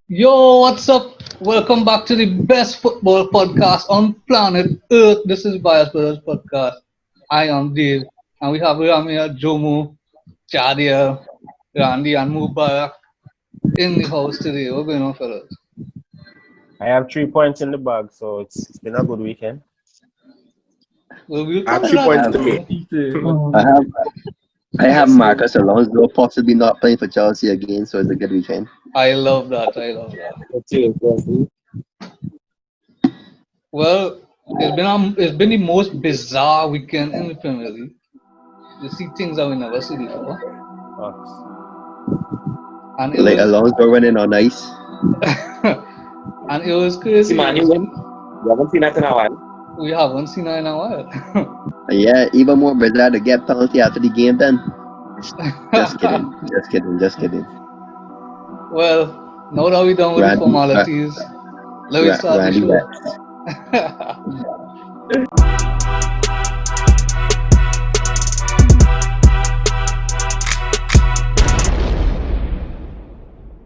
Yo, what's up? Welcome back to the best football podcast on planet Earth. This is Bias Brothers Podcast. I am Dave, and we have Ramia, Jomo, Jadiel, Randy, and Mubarak in the house today. What's going on, fellas? I have 3 points in the bag, so it's been a good weekend. Well, we'll I have cover three that points in to make. I have I have Marcus Alonso possibly not playing for Chelsea again, so it's a good weekend. I love that. I love that. Well, it's been the most bizarre weekend in the Premier League. You see things that we never see before, Bucks. and it Like was Alonso running on ice. and it was crazy. See, man, you win. You haven't seen that in a while. We haven't seen her in a while. And yeah, even more bizarre to get penalty after the game then. Just kidding. Just kidding. Well, now that we're done with the Randy- formalities, let me start Randy the show.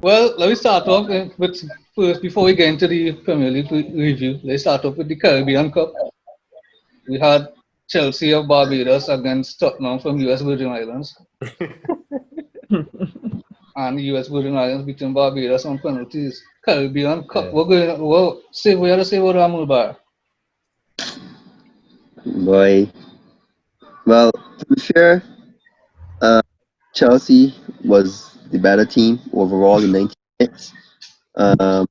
Well, let me start off with first before we get into the Premier League review. Let's start off with the Caribbean Cup. We had Chelsea of Barbados against Tottenham from US Virgin Islands. And the US Virgin Islands beating Barbados on penalties. Caribbean Cup. Yeah. We're going to, well, say we had to say about Ramul Bar. Boy. Well, to be fair, Chelsea was the better team overall in 90 minutes. Um,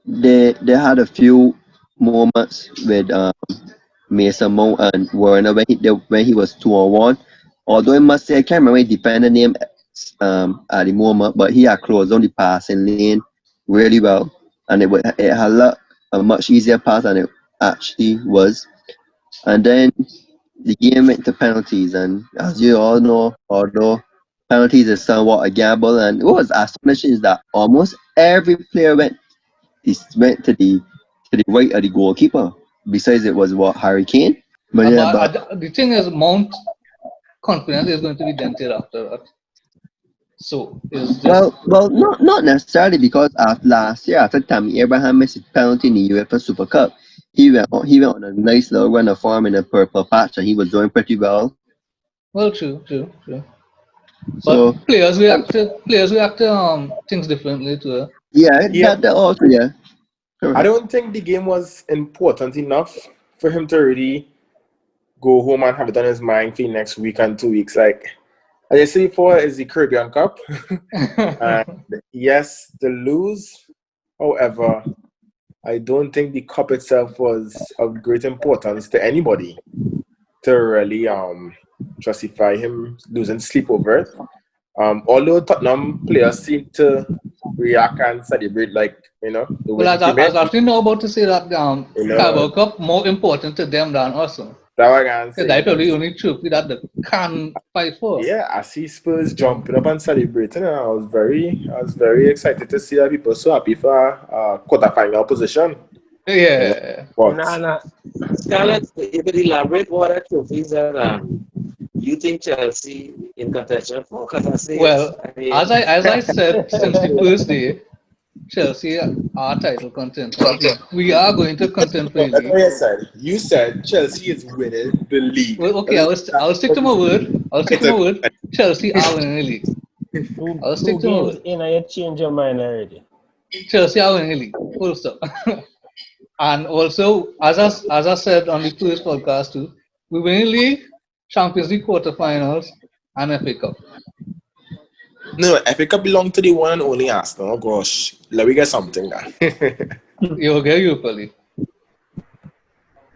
they had a few moments with Mason Mount and Werner when he was 2-on-1. Although I must say I can't remember the defender name at the moment, but he had closed on the passing lane really well, and it had a much easier pass than it actually was. And then the game went to penalties, and as you all know, although penalties is somewhat a gamble, and what was astonishing is that almost every player went to the right of the goalkeeper. Besides, it was what Harry Kane. But yeah, but The thing is, Mount confidence is going to be dented after that. So it's just not necessarily because last year after Tammy Abraham missed his penalty in the UEFA Super Cup, he went on a nice little run of form in a purple patch, and he was doing pretty well. well, true. So But players react to things differently too. yeah, Yeah. that also yeah. I don't think the game was important enough for him to really go home and have it on his mind for the next week and 2 weeks. Like, as I said before, is the Caribbean Cup. And yes, the lose. However, I don't think the cup itself was of great importance to anybody to really justify him losing sleep over it. Although Tottenham players seem to react and celebrate like, the Well, win I came in. was actually now about to say that You Carabao know, Cup more important to them than us. that what I can Because that's say. probably the only trophy that they can fight for. Yeah, I see Spurs jumping up and celebrating, and I was very excited to see that people so happy for quarterfinal position. Yeah. But Nah. Scarlett, you could elaborate what are trophies that you think Chelsea in contention for? Because I say Well, I mean, as I said since the first day, Chelsea are title contenders. We are going to contend for the that's what league. you said. You said Chelsea is winning the league. Well, okay, I'll stick to my word. Chelsea are winning the league. I'll stick Two to my games word. in and you change your mind already. Chelsea are winning the league. Full stop. And also, as I said on the first podcast too, we win the league, Champions League quarterfinals, and FA Cup. No, FA Cup belong to the one and only Arsenal. Oh gosh, let me get something there. You'll get Europa League.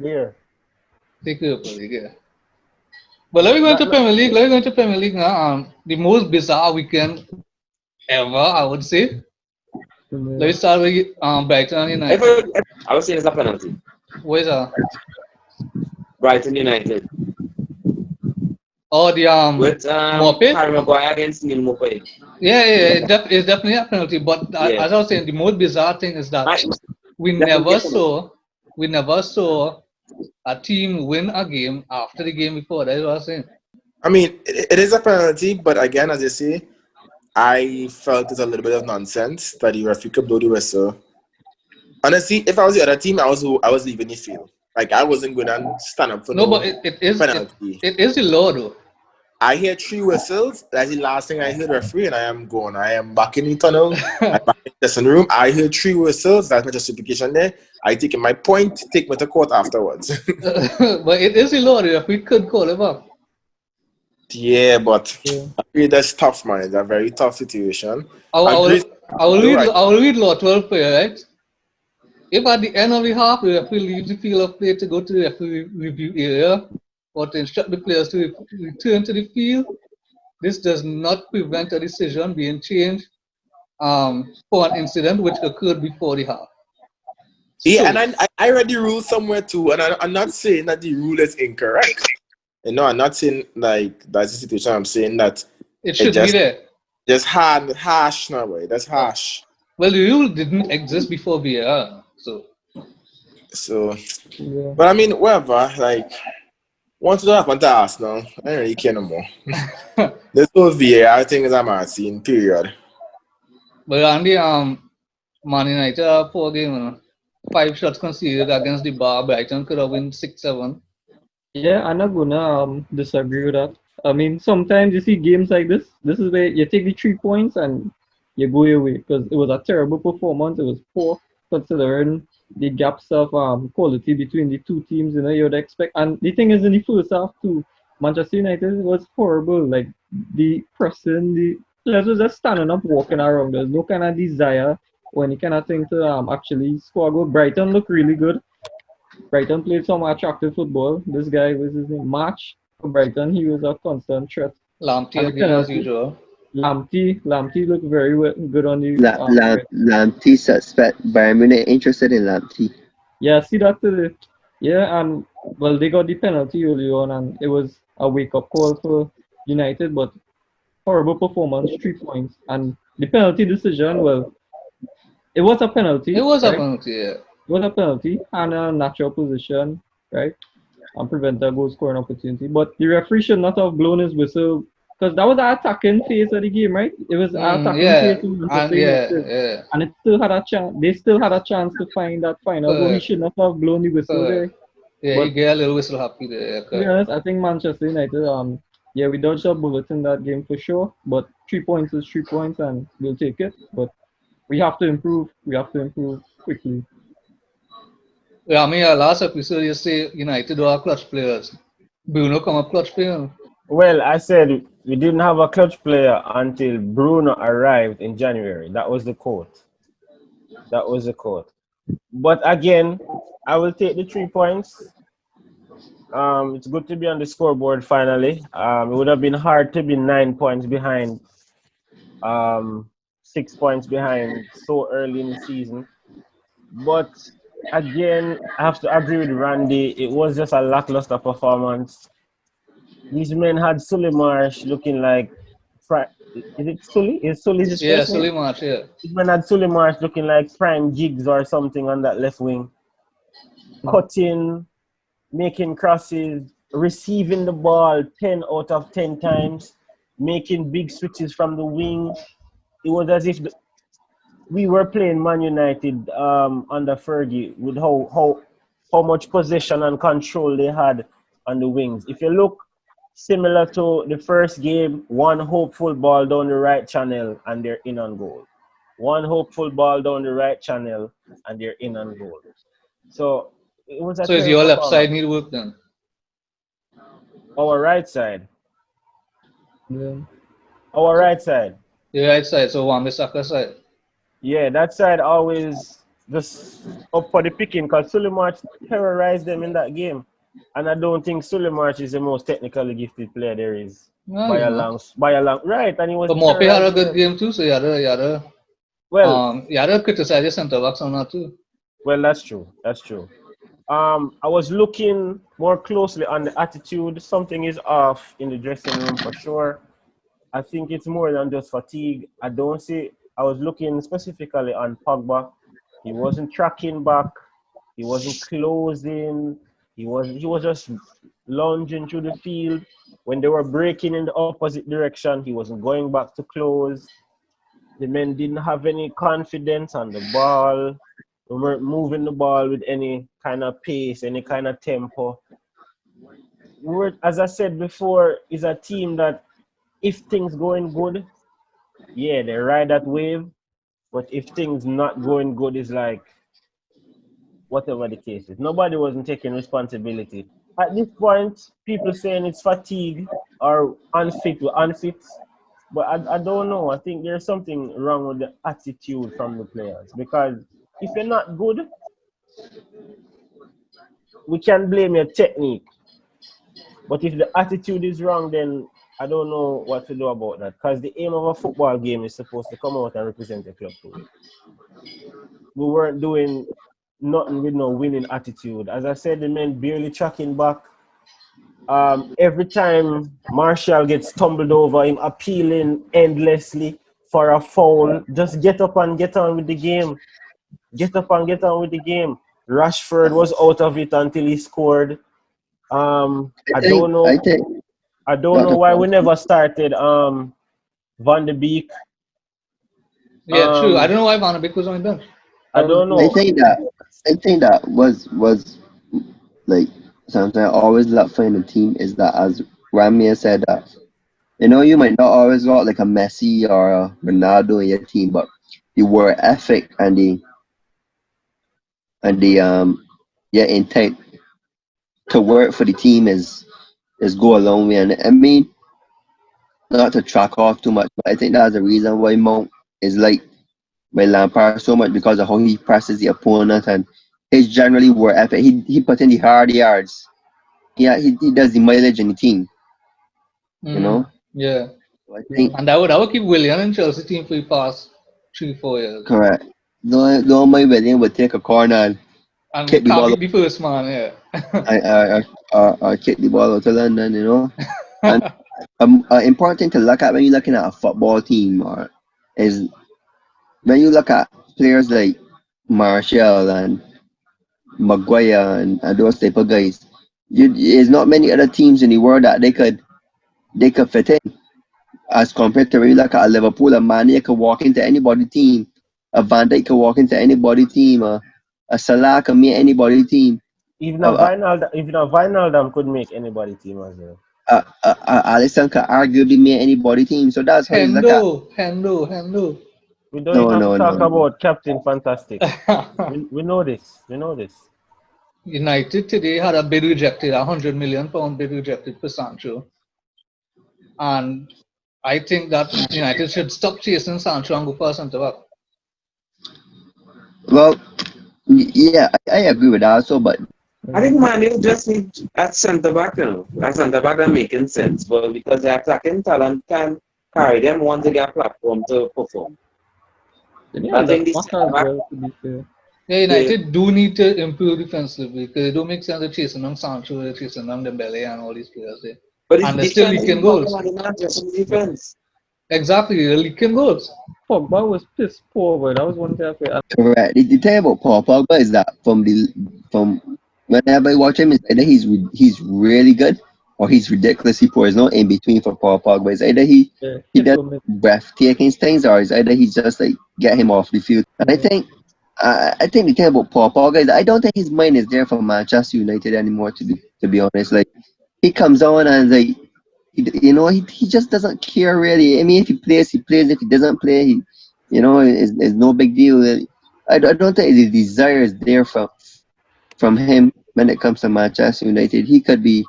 Here. Take Europa League, yeah. But let me go into Premier League now. The most bizarre weekend ever, I would say. Let me start with Brighton and United. I was saying it's a penalty. What is that? Brighton United Oh, the with Mope? Harry Maguire against Neil Mope. Yeah, it's definitely a penalty. But Yeah. as I was saying, the most bizarre thing is that I- we never saw a team win a game after the game before. That's what I was saying. I mean, it is a penalty, but again, as you say, I felt it's a little bit of nonsense that the referee could blow the whistle. Honestly, if I was the other team, I was leaving the field. Like I wasn't going to stand up for No, but no penalty. it is the law though. I hear 3 whistles. That's the last thing I heard referee, and I am going. I am back in the tunnel. I'm back in the dressing room. I heard 3 whistles. That's my justification there. I taking my point, take me to court afterwards. But it is the law. The referee could call him up. Yeah, but Yeah. I feel that's tough, man. It's a very tough situation. I And will, Chris, I will you're read. right. I will read law 12 player, right? If at the end of the half the referee leaves the field of play to go to the referee review area or to instruct the players to return to the field, this does not prevent a decision being changed for an incident which occurred before the half. Yeah, So, and I read the rule somewhere too, and I'm not saying that the rule is incorrect. You know, I'm not saying like that's the situation. I'm saying that it it should be there. just harsh now, way. That's harsh. Well, the rule didn't exist before VAR, so So, Yeah. but I mean, whatever. Like, once it happened to us now, I don't really care no more. This whole VAR thing is a mad scene. Period. but on the Man United 4 game, 5 shots conceded against the bar. Brighton could have won 6-7. Yeah, I'm not gonna disagree with that. I mean, sometimes you see games like this. This is where you take the 3 points and you go your way because it was a terrible performance. It was poor considering the gaps of quality between the two teams. You know, you'd expect. And the thing is, in the first half too, Manchester United was horrible. Like the pressing, the players was just standing up, walking around. There's no kind of desire or any kind of thing to actually score a goal. Brighton looked really good. Brighton played some attractive football. This guy was his name, March for Brighton. He was a constant threat. Lamptey And the again as penalty, usual. Lamptey looked very good on the right. Lamptey suspect Bayern Munich interested in Lamptey. Yeah, see that today. Yeah, and well, they got the penalty early on, and it was a wake up call for United. But horrible performance, 3 points, and the penalty decision. Well, it was a penalty, It was a right? penalty, yeah. It was a penalty and a natural position, right? And prevent a goal scoring opportunity. But the referee should not have blown his whistle because that was an attacking phase of the game, right? It was an attacking Yeah, phase of and Manchester United. yeah. And it still had a chance. They still had a chance to find that final goal. He should not have blown the whistle there. Yeah, But he get a little whistle happy there. to be honest, I think Manchester United, yeah, we dodged a bullet in that game for sure. But 3 points is 3 points, and we'll take it. But we have to improve. We have to improve quickly. Ramia, last episode you say United are clutch players. Bruno come up clutch player. Well, I said we didn't have a clutch player until Bruno arrived in January. That was the quote. That was the quote. But again, I will take the 3 points. It's good to be on the scoreboard finally. It would have been hard to be 9 points behind, 6 points behind so early in the season. But again, I have to agree with Randy. It was just a lackluster performance. These men had Sully Marsh looking like, is it Sully? Is Sully his Yeah, first name? Sully March, yeah. These men had Sully Marsh looking like prime gigs or something on that left wing. Cutting, making crosses, receiving the ball 10 out of 10 times, making big switches from the wing. It was as if we were playing Man United under Fergie with how much possession and control they had on the wings. If you look similar to the first game, one hopeful ball down the right channel and they're in on goal. One hopeful ball down the right channel and they're in on goal. So it was a So is your left performance. side need work then? Our right side. Yeah. Our right side. Your right side, so Wan-Bissaka side. Yeah, that side always just up for the picking because Suleiman terrorized them in that game. And I don't think Suleiman is the most technically gifted player there is. No, by you a know. long right, and he was But Mope had a terrorizing good them. game too, so you had to criticize your centre backs on that too. Well, that's true. That's true. I was looking more closely on the attitude. Something is off in the dressing room for sure. I think it's more than just fatigue. I don't see. I was looking specifically on Pogba. He wasn't tracking back. He wasn't closing. He was just lunging through the field. When they were breaking in the opposite direction, he wasn't going back to close. The men didn't have any confidence on the ball. We weren't moving the ball with any kind of pace, any kind of tempo. As I said before, is a team that if things going good, yeah, they ride that wave. But if things not going good, it's like whatever the case is. Nobody wasn't taking responsibility. At this point, people saying it's fatigue or unfit. But I don't know. I think there's something wrong with the attitude from the players. Because if you're not good, we can blame your technique. But if the attitude is wrong, then I don't know what to do about that. Because the aim of a football game is supposed to come out and represent the club to win. We weren't doing nothing with no winning attitude. As I said, the men barely tracking back. Every time Marshall gets tumbled over, him appealing endlessly for a foul. Just get up and get on with the game. Get up and get on with the game. Rashford was out of it until he scored. I don't know. I don't know why we never started Van de Beek. Yeah, true. I don't know why Van de Beek was on the bench. I don't know. I think that was like something I always love for in the team is that, as Ramia said, that you might not always got like a Messi or a Ronaldo in your team, but the work ethic and the yeah, intent to work for the team is go a long way. And I mean, not to track off too much, but I think that's the reason why Mount is like by Lampard so much, because of how he presses the opponent and his generally work ethic. He put in the hard yards. Yeah, he does the mileage in the team. Yeah. So I think And that would keep Willian in Chelsea team for the past 3-4 years. correct. Don't mind William would take a corner and kick And the can't ball beat the first man, yeah. or kick the ball out to London, And important thing to look at when you're looking at a football team is when you look at players like Martial and Maguire and those type of guys. There's not many other teams in the world that they could fit in, as compared to when you look at a Liverpool. A Mane could walk into anybody team, a Van Dijk could walk into anybody team, a Salah could make anybody team. Even a Wijnaldum could make anybody team as well. Alisson could arguably make anybody team. So that's how you look at. Hendo. We don't even have to talk about Captain Fantastic. we know this. We know this. United today had a bid rejected, £100 million bid rejected for Sancho. And I think that United should stop chasing Sancho and go for a centre back. Well, yeah, I agree with that also, but I think Manu just need at centre back now. At centre back that making sense, but because the attacking talent can carry them once they get a platform to perform. I think this centre back. Yeah, United do need to improve defensively, because it don't make sense to chasing them Sancho, they're chasing them Dembele and all these players there. But and they're still leaking goals. Not just in defense. Exactly, they're leaking goals. Pogba was piss poor, but that was one thing I feel. Correct. The thing about Paul Pogba is that from whenever I watch him, it's either he's really good or he's ridiculously poor. There's no in between for Paul Pogba. It's either he does breathtaking things, or it's either he's just like get him off the field. And I think the thing about Paul Pogba is I don't think his mind is there for Manchester United anymore. To be honest, like he comes on and like he just doesn't care really. I mean, if he plays, he plays. If he doesn't play, it's no big deal. I don't think the desire is there from him when it comes to Manchester United. He could be.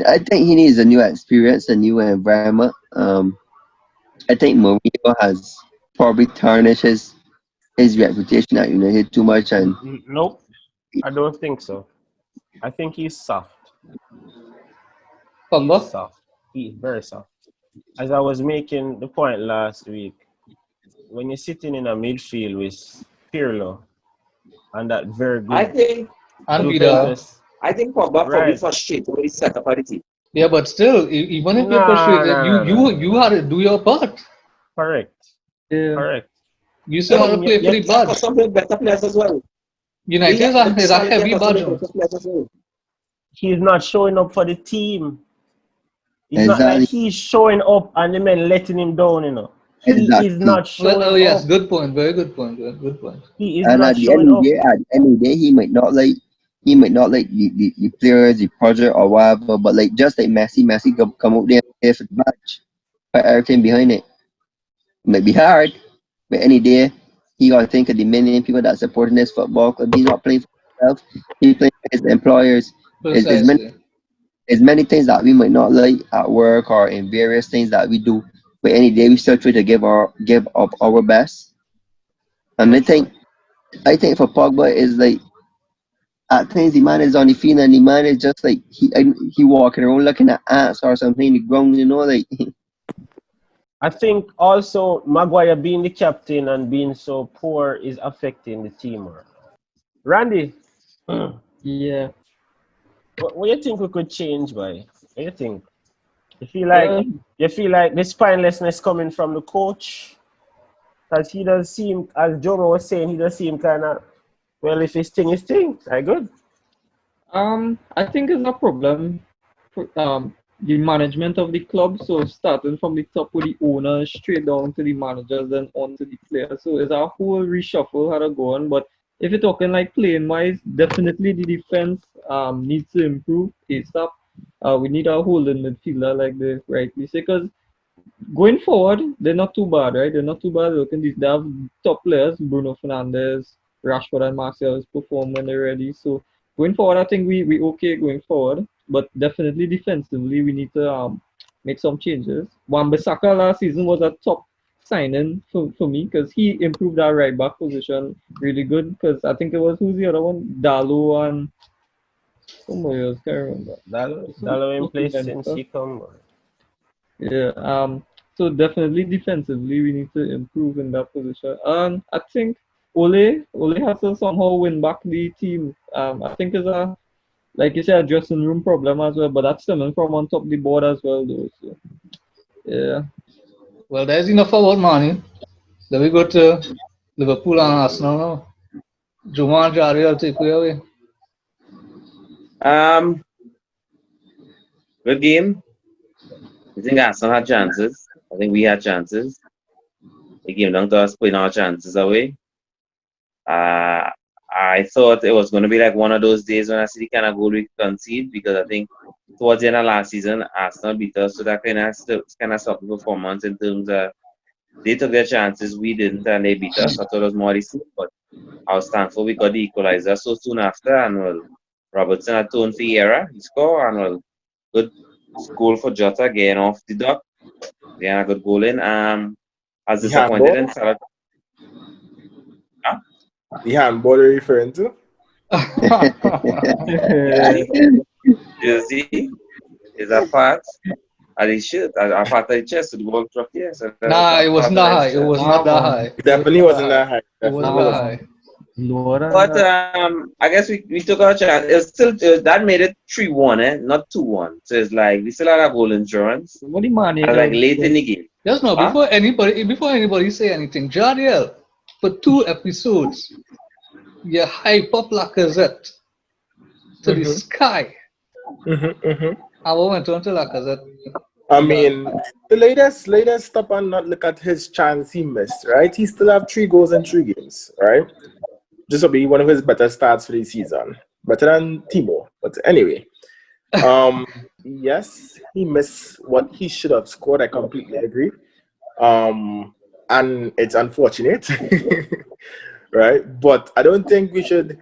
I think he needs a new experience, a new environment. I think Mourinho has probably tarnished his reputation at United too much, and nope, I don't think so. I think he's soft. He's soft. He's very soft. As I was making the point last week, when you're sitting in a midfield with Pirlo and that very good, I think Pogba probably frustrated with his setup of the team. Yeah, but still, even if you're frustrated, you had to do your part. Correct. Yeah. Correct. You still have to play for the badge. Some better players as well. United is a heavy badge. He's not showing up for the team. It's exactly. not like he's showing up and the men letting him down, he is Exactly. not Well, showing oh yes, up. good point. Very good point. Good point. He is And not showing up. at the end of the day, he might not like the players, the project or whatever, but like just like Messi come out there and play for the match, put everything behind it. It might be hard, but any day he gotta think of the million people that supporting this football club. He's not playing for himself. He's playing for his employers. There's Precisely. many things that we might not like at work or in various things that we do, but any day we still try to give up our best. And I think for Pogba is like at times the man is on the field and the man is just like he walking around looking at ants or something in the ground, like I think also Maguire being the captain and being so poor is affecting the teamwork. Randy, what Yeah. what you think we could change by? What you think? You feel like Well, you feel like this spinelessness coming from the coach? Because he does seem, as Jomo was saying, he does seem kind of, well, if his thing is thing, I good. I think it's a problem for the management of the club. So starting from the top with the owners, straight down to the managers, then on to the players. So it's a whole reshuffle how to go on. But if you're talking like playing wise, definitely the defense needs to improve ASAP. We need a holding midfielder like they rightly say, because going forward, they're not too bad, right? They're not too bad. Look, they have top players, Bruno Fernandes, Rashford, and Martial is perform when they're ready. So going forward, I think we okay going forward, but definitely defensively we need to make some changes. Wan-Bissaka last season was a top signing for me because he improved our right back position really good. Because I think it was who's the other one, Dalo and somebody else, can't remember. Dalo in Some place since Juventus. he come. Yeah. So definitely defensively, we need to improve in that position. I think Ole has to somehow win back the team. I think it's a like you said, a dressing room problem as well, but that's stemming from on top of the board as well, though. So yeah. Well, there's enough about money. Then we go to Liverpool and Arsenal now. Jomo and Jadiel take it away. Um, good game. I think Arsenal had chances. I think we had chances. It came down to us putting our chances away. Uh, I thought it was going to be like one of those days when I see the kind of goal we concede because I think towards the end of last season, Arsenal beat us, so that kind of stopped the performance in terms of they took their chances, we didn't, and they beat us. I thought it was more the same, but I was thankful we got the equalizer so soon after, and well, Robertson had turned for error, he scored, and well, good goal for Jota getting off the duck, getting a good goal in. I was The disappointed in handball? Salah. Huh? The handball you're referring to? You see, is a part of the shirt, a part of the chest with the ball drop here, so that's Nah, a it part wasn't of that his high. It chest. was Nah, not that man. high. It It was definitely not that wasn't high. that high. It wasn't Definitely that Nah, wasn't. high. lower than But that. I guess we took our chance. It was still that made it 3-1, not 2-1. So it's like we still had a goal insurance. What the And like managers late in did. the game. Just now, Huh? before anybody say anything, Jadiel, for 2 episodes, you hype up Lacazette to the Mm-hmm. sky. Mm-hmm. Mm-hmm. I went on to Lacazette. I But mean, the latest stop and not look at his chance he missed, right? He still have 3 goals in 3 games, right? This will be one of his better starts for the season. Better than Timo. But anyway. Yes, he missed what he should have scored. I completely agree. And it's unfortunate, right? But I don't think we should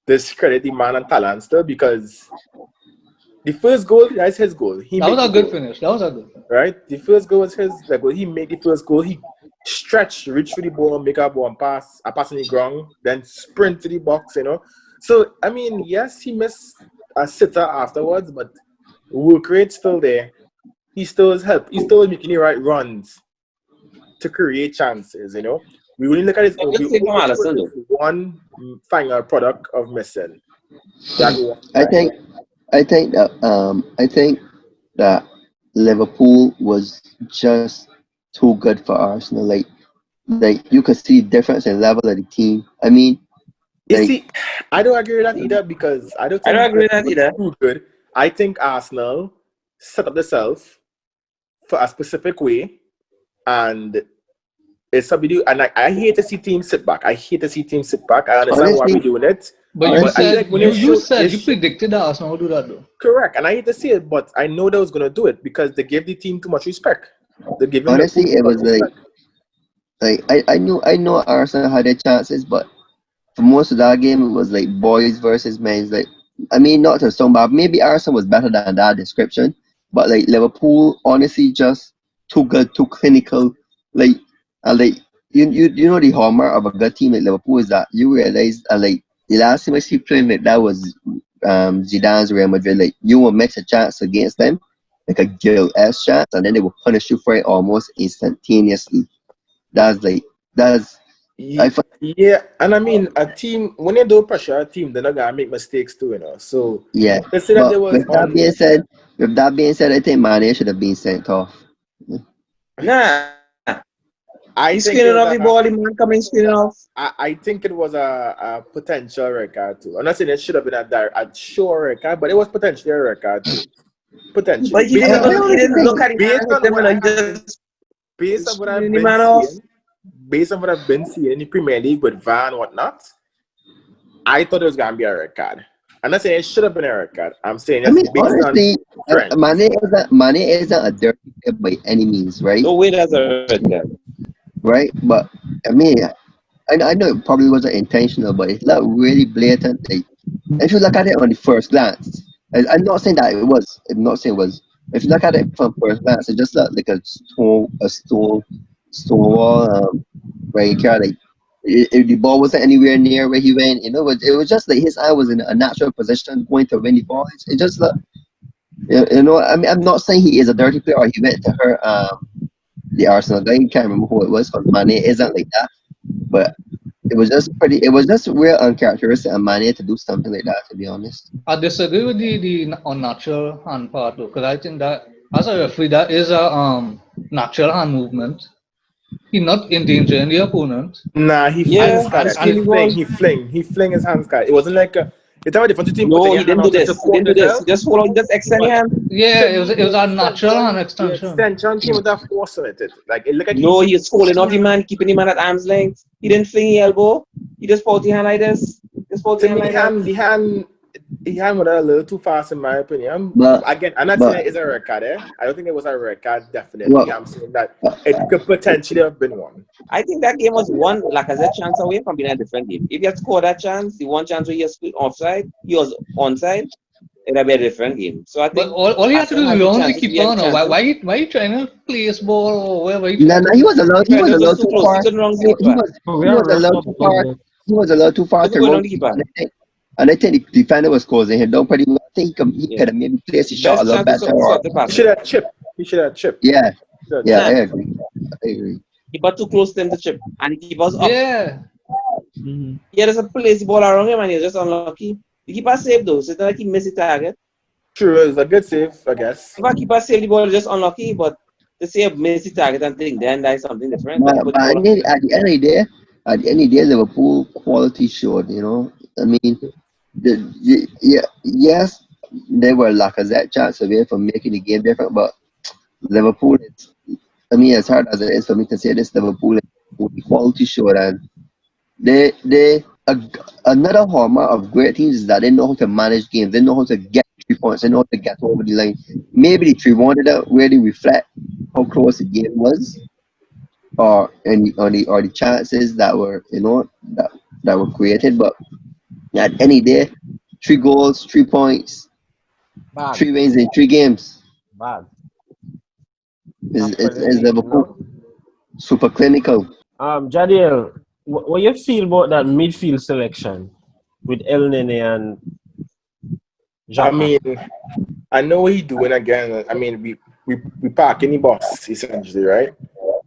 discredit the man and talent still because the first goal, that's his goal. He that was made the a good goal, finish. That was a good finish. right? The first goal was his. Like, well, he made the first goal. He stretched, reach for the ball, make a ball and pass, a pass on the ground, then sprint to the box. So I mean, yes, he missed a sitter afterwards, but work rate still there. He still is help. He's still making the right runs to create chances. We only look at his A own. good We save only from look towards Allison his though. one final product of missing that I offside. think I think that Liverpool was just too good for Arsenal. Like you could see the difference in level of the team. I mean, You like see, I don't agree with that either because I don't I don't think agree with Liverpool that was either. too good. I think Arsenal set up themselves for a specific way, and it's something to do, and I hate to see teams sit back. I hate to see teams sit back. I understand why Honestly, we're doing it, But you but I feel said like when you said you you predicted that Arsenal would do that though. correct, and I hate to see it, but I know they was gonna do it because they gave the team too much respect. They gave honestly, Liverpool too it much was respect. like I know Arsenal had their chances, but for most of that game, it was like boys versus men. Like, I mean, not to sound bad, maybe Arsenal was better than that description, but like Liverpool, honestly, just too good, too clinical. Like, like you know the hallmark of a good team like Liverpool is that you realize, like the last time I see playing like that was Zidane's Real Madrid. Like, you will miss a chance against them, like a guilt-esque chance, and then they will punish you for it almost instantaneously. That's like that's I Yeah, and I mean a team when they do pressure a team, they're not gonna make mistakes too, So Yeah, they say that but there was with that being said, I think Mane should have been sent off. Nah. I He's think it screening was off the ball, the man coming screening off. I think it was a potential red card too. I'm not saying it should have been a sure red card, but it was potentially a red card too. Potentially, But he based didn't on look he didn't look at the man based hit on them what and I he have been just based on what I've screening the been man off. seeing, based on what I've been seeing in the Premier League with VAR and whatnot, I thought it was gonna be a red card. I'm not saying it should have been a red card. I'm saying I just mean, based on honestly, trend. Mane isn't a dirty player by any means, right? No way that's a red card. Right, but I mean, I know it probably wasn't intentional, but it's not really blatant. Like, if you look at it on the first glance, I'm not saying that it was. I'm not saying it was. If you look at it from first glance, it just looked like stone wall. Where he carried like the ball wasn't anywhere near where he went. It was just like his eye was in a natural position going to win the ball. It just looked. I mean, I'm not saying he is a dirty player or he went to hurt the Arsenal guy. I can't remember who it was, because Mane isn't like that. But it was just real uncharacteristic of Mane to do something like that, to be honest. I disagree with the unnatural hand part though, because I think that as a referee, that is a natural hand movement. He's not endangering the opponent, Nah, he and Yeah, hands and cut it. screen He the and fling, ball. he fling, he fling his hands cut. It wasn't like it's a difference between putting No, your he hand didn't do out to this. He support didn't do this. He yourself, just hold on, he just extend your but hand. yeah, it was a natural hand the extension. extension came with that force on it. Like it looked like No, he was holding off the pushing man, keeping the man at arm's length. He didn't fling the elbow. He just put the hand like this. Just put the to hand me, like that. he hand went a little too fast in my opinion. But Again, I'm not saying but it is a record. I don't think it was a record. Definitely, well, I'm saying that it could potentially have been one. I think that game was one Lacazette chance away from being a different game. If he had scored that chance, the one chance where he was offside, he was onside, it'd have been a different game. So I But think all you have to do Arsenal is had the round the chances. We had keeper. the No, why chances. why you, why you trying to place ball or wherever you no, trying no, to he do? was allowed. He Right, was it was allowed too too close. He far. couldn't run the He keeper. was So we he are was wrapped allowed up too about far. this. He was allowed too He far wasn't to going roll on the the keeper, keeper. and I think the defender was closing him down pretty well. I think he Yeah. could have maybe placed the His shot a best little chance was better. to Or stop the He pass. should have chipped. He should have chipped. yeah, Should have yeah, I chipped. Nah, agree. I agree. keeper too close to him to chip. And the keeper was up. Yeah, Mhm. He had to place the ball around him and he was just unlucky. The keeper saved though, so it's not like he missed the target. True, it was a good save, I guess. If a keeper saved the ball, just unlucky, but to save miss the target and think then that is something different. But he put But the ball up. at the end of the day, Liverpool quality showed. I mean, yeah, yes, they were Lacazette chance away from making the game different, but Liverpool. I mean, as hard as it is for me to say this, Liverpool quality showed, and another hallmark of great teams is that they know how to manage games. They know how to get 3 points. They know how to get over the line. Maybe the 3-1 didn't really reflect how close the game was, or the chances that were that were created. But at any day, 3 goals, 3 points, Bad, 3 wins in 3 games bad. is Absolutely, Liverpool super clinical. Jadiel, what you feel about that midfield selection with El Nene and I Xhaka? mean, I know what he doing again. I mean, we park in the box essentially, right?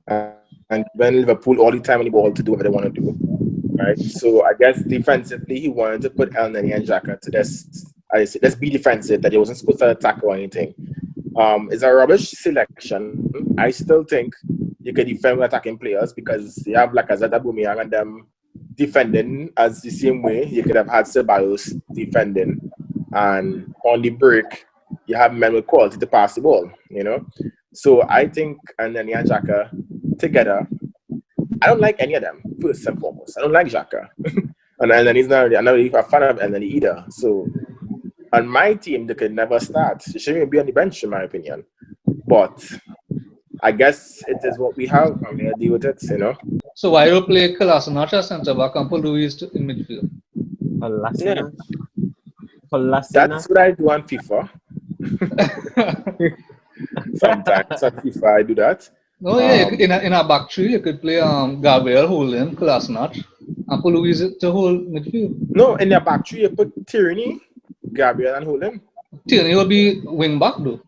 And when Liverpool all the time in the ball to do whatever they want to do, right? So I guess defensively he wanted to put El Neni and Xhaka to this. I say let's be defensive that he wasn't supposed to attack or anything. It's a rubbish selection. I still think you could defend with attacking players because you have Lacazette, Aubameyang, and them defending as the same way you could have had Ceballos defending, and on the break you have men with quality to pass the ball. So I think and then Xhaka together I don't like any of them, first and foremost. I don't like Xhaka. And Elneny's not really a fan of Elneny either. So, on my team, they could never start. They shouldn't even be on the bench, in my opinion. But I guess it is what we have, and we'll deal with it, you know. So why you play Kolasinac as centre back and put Luis in midfield? Kolasinac. That's what I do on FIFA. Sometimes on FIFA I do that. No, yeah, in a back three you could play Gabriel holding Kolasinac and put Luis to hold midfield. No, in the back three you put Tierney, Gabriel, and Holden. Tierney will be wing back though.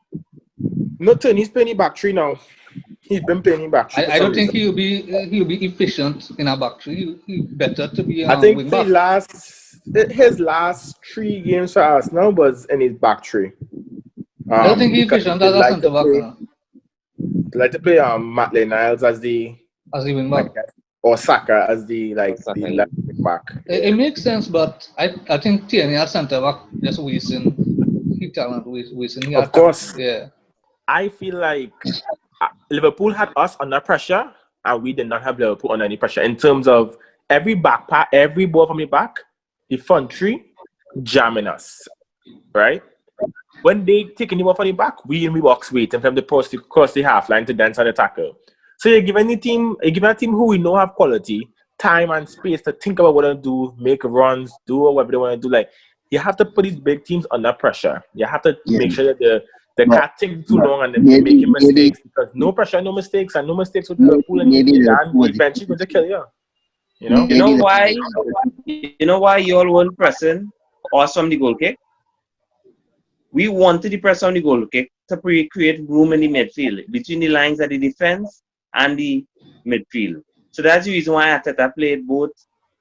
No, Tierney's playing back three now. He's been playing back three. I don't think he'll be efficient in a back three. He's better to be I think wing back. his last 3 games for us now was in his back three. I don't think he's efficient as a centre back now. Like to play Matt Niles as the wing back. Or Saka as the left wing back. It makes sense, but I think Tierney at centre back just wasting his talent, wasting. Of course. Yeah. I feel like Liverpool had us under pressure, and we did not have Liverpool under any pressure in terms of every back pass, every ball from the back, the front three jamming us, right? When they taking the ball from the back, we in the box waiting for them to cross the half line to dance on the tackle. So you're giving a team who we know have quality, time and space to think about what to do, make runs, do whatever they want to do. Like, you have to put these big teams under pressure. You have to make sure that they can't take too long and they're making mistakes, because no pressure, no mistakes, and no mistakes with Liverpool and eventually going to kill you. You know? You know why? You know why you all weren't pressing us on the goal kick? We wanted the press on the goal kick to create room in the midfield between the lines of the defense and the midfield. So that's the reason why Arteta played both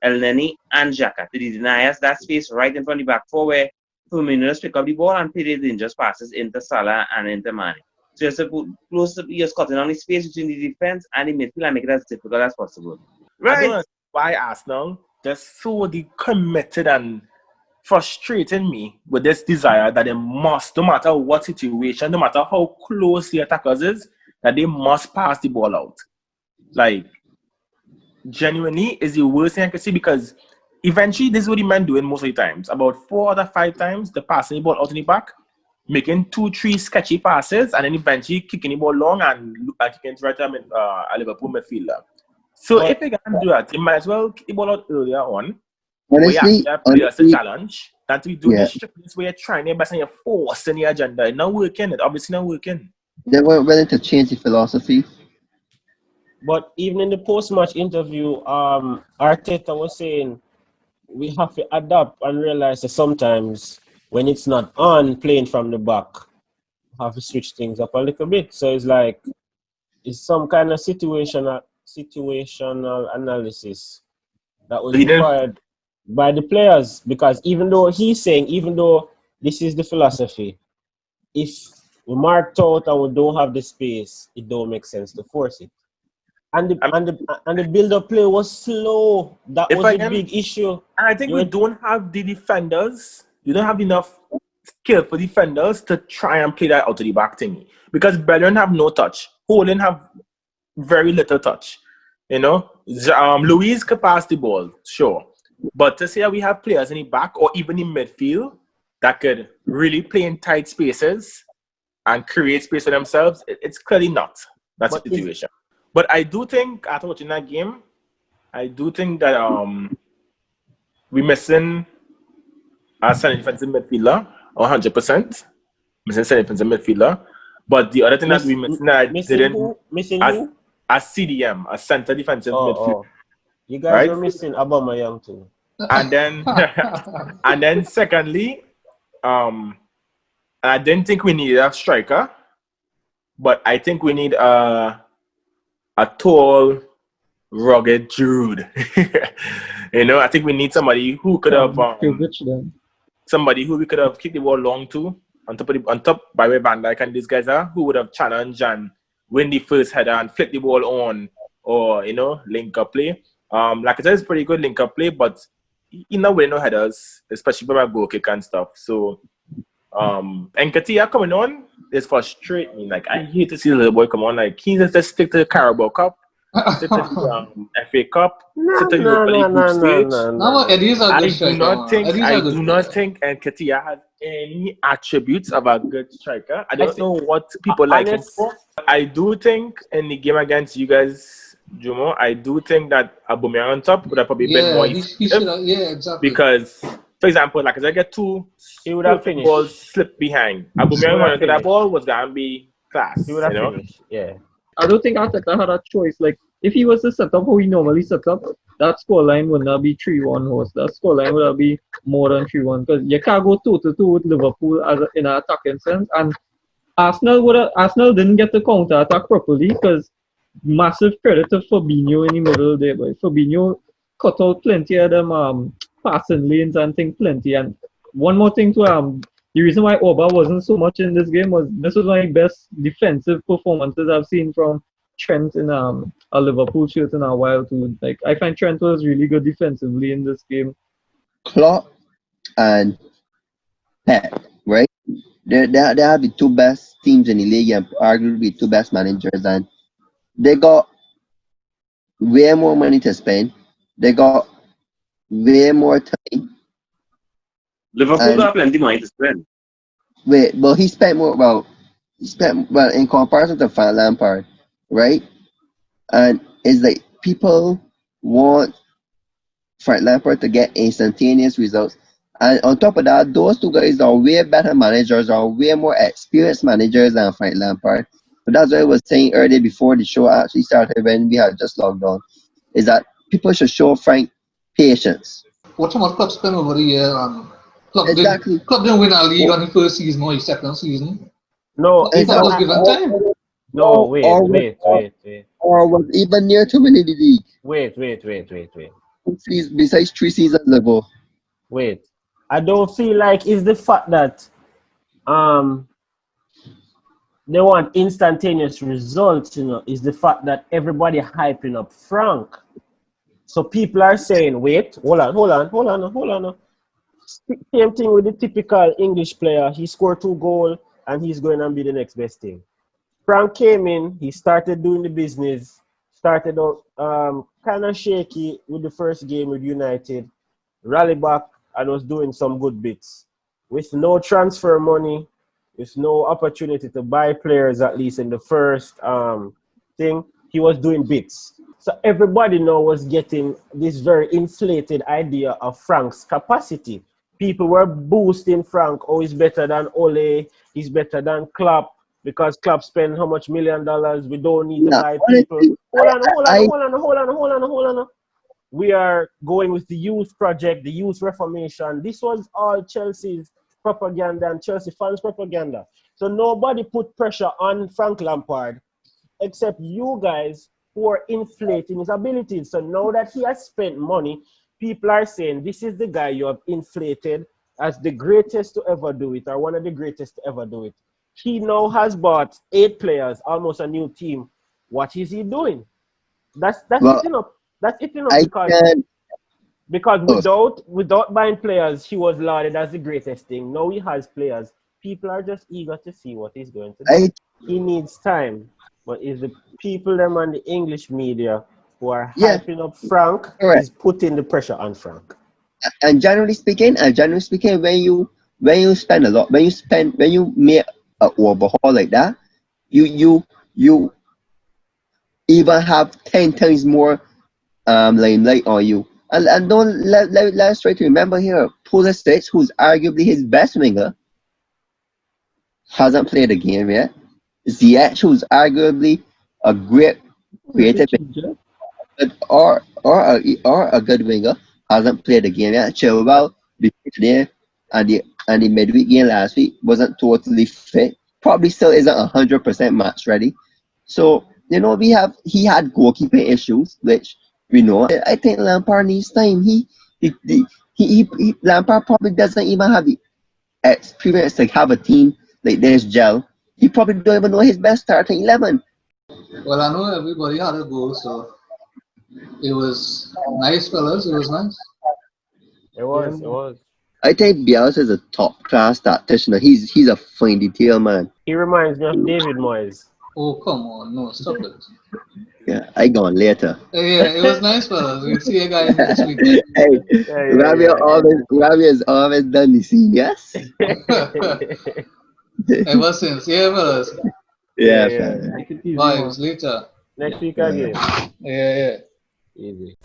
Elneny and Xhaka to deny us that space right in front of the back four where Firmino pick up the ball and play the dangerous passes into Salah and into Mane. So you're cutting on the space between the defense and the midfield and make it as difficult as possible. Right. I don't know why Arsenal just so committed and frustrating me with this desire that they must, no matter what situation, no matter how close the attackers is, that they must pass the ball out. Like, genuinely is the worst thing I can see, because eventually this is what the men doing most of the times. About 4 out of 5 times, they're passing the ball out in the back, making 2-3 sketchy passes, and then eventually kicking the ball long and look like you can right a Liverpool midfielder. So if they can do that, you might as well kick the ball out earlier on. Honestly, it's a challenge that we do this where you're trying your best and you're forcing the agenda. It's not working. It's obviously not working. They weren't willing to change the philosophy. But even in the post-match interview, Arteta was saying we have to adapt and realize that sometimes when it's not on playing from the back, we have to switch things up a little bit. So it's like it's some kind of situational analysis that was required by the players, because even though this is the philosophy, if we marked out and we don't have the space, it don't make sense to force it. And the build-up play was slow. That was the big issue. And I think we don't have the defenders. We don't have enough skill for defenders to try and play that out of the back thingy. Because Bellerin have no touch. Holden have very little touch. You know, Luis could pass the ball, sure. But to say we have players in the back or even in midfield that could really play in tight spaces and create space for themselves, it's clearly not. That's the situation. But I do think, after watching that game, I do think that we're missing a center defensive midfielder, 100%. Missing center defensive midfielder. But the other thing that we're missing that I didn't... Missing who? A CDM, a center defensive midfielder. You guys are missing Aubameyang too. And then, secondly, I didn't think we needed a striker, but I think we need a tall, rugged Jude. You know, I think we need somebody who could have somebody who we could have kicked the ball long to on top by where Van Dijk and these guys are, who would have challenged and win the first header and flip the ball on, or link up play. Lacazette is pretty good link up play, but he not winning no headers, especially by my goal kick and stuff. So Nketiah coming on is frustrating me. Like, I hate to see the little boy come on. Like, he just stick to the Carabao Cup sit in the FA Cup, No, sit in no, Europa no, League group no, no, stage. no, No, but no. Eddie's a good striker, man. Eddie's a I good do not striker. think Nketiah has any attributes of a good striker. I I don't think, know what people like him honest, for. I do think in the game against you guys, Jomo, I do think that Aubameyang on top would have probably been more Yeah, he should effective have. Yeah, exactly. because, for example, like as I get two he would have perfect balls finished. slipped behind, He Aubameyang would running have into that finished. ball was gonna be He would class, have finished. Yeah. I don't think Arteta had a choice. Like, if he was to set up how he normally set up, that scoreline would not be 3-1 horse. That scoreline would have be more than 3-1 because you can't go 2-2 with Liverpool in an attacking sense. And Arsenal didn't get the counter attack properly because massive credit to Fabinho in the middle there, but Fabinho cut out plenty of them passing lanes and things plenty. And one more thing to the reason why Oba wasn't so much in this game was this was one of the best defensive performances I've seen from Trent in a Liverpool shirt in a while too. Like I find Trent was really good defensively in this game. Klopp and Pep, right? They are the two best teams in the league and arguably two best managers, and they got way more money to spend. They got way more time. Liverpool And got plenty money to spend. wait, well, he spent well in comparison to Frank Lampard, right? And it's like people want Frank Lampard to get instantaneous results. And on top of that, those two guys are way better managers, are way more experienced managers than Frank Lampard. So that's what I was saying earlier before the show actually started when we had just logged on, is that people should show Frank patience. Watch how much Klopp spent over the year, and Exactly. Klopp didn't win a league Or, on his first season or his second season. No, it's Klopp a was exactly. given time. no. Wait, Or, wait, wait, wait, or was even near to winning the league wait, wait, wait, wait, wait, besides 3 seasons ago. wait. I don't feel like it's the fact that um they want instantaneous results. Is the fact that everybody hyping up Frank. So people are saying, wait, hold on. Same thing with the typical English player. He scored 2 goals and he's going to be the next best thing. Frank came in, he started doing the business, started out kind of shaky with the first game with United, rally back and was doing some good bits. With no transfer money, with no opportunity to buy players, at least in the first thing, he was doing bits. So everybody now was getting this very inflated idea of Frank's capacity. People were boosting Frank. Oh, he's better than Ole. He's better than Klopp because Klopp spent how much $1 million. We don't need to Yeah, buy people. honestly, Hold on. We are going with the youth project, the youth reformation. This was all Chelsea's propaganda and Chelsea fans' propaganda. So nobody put pressure on Frank Lampard except you guys who are inflating his abilities. So now that he has spent money, people are saying this is the guy you have inflated as the greatest to ever do it, or one of the greatest to ever do it. He now has bought 8 players, almost a new team. What is he doing? That's well, eating up. That's eating up I can. because Oh, without buying players, he was lauded as the greatest thing. Now he has players. People are just eager to see what he's going to do. I He needs time. But it's the people them on the English media who are yeah, hyping up Frank correct. is putting the pressure on Frank. And generally speaking, when you spend a lot, when you make a overhaul like that, you even have 10 times more limelight on you. And don't let's try to remember here, Pulisic, who's arguably his best winger, hasn't played a game yet. Ziyech, who's arguably a great With the creative ginger. or a good winger, hasn't played a game yet. Chilwell today and the midweek game last week wasn't totally fit. Probably still isn't 100% match ready. So he had goalkeeping issues, which we know. I think Lampard needs time. Lampard probably doesn't even have the experience to have a team like this gel. He probably don't even know his best starting 11. Well, I know everybody had a goal, so it was nice, fellas. It was nice. It Yeah, was, it man. was. I think Bielsa is a top class tactician. He's a fine detail man. He reminds me of David Moyes. Oh, come on. No, stop it. Yeah, I gone later. Yeah, it was nice, fellas. We'll see you guys next weekend. Hey, Yeah. Ramia has always done the scene, yes? Ever since. Yeah, fellas. Yeah, Yeah, yeah. fam. Take it easy, man. Vibes later. Next week Yeah. again. Yeah, yeah. Easy.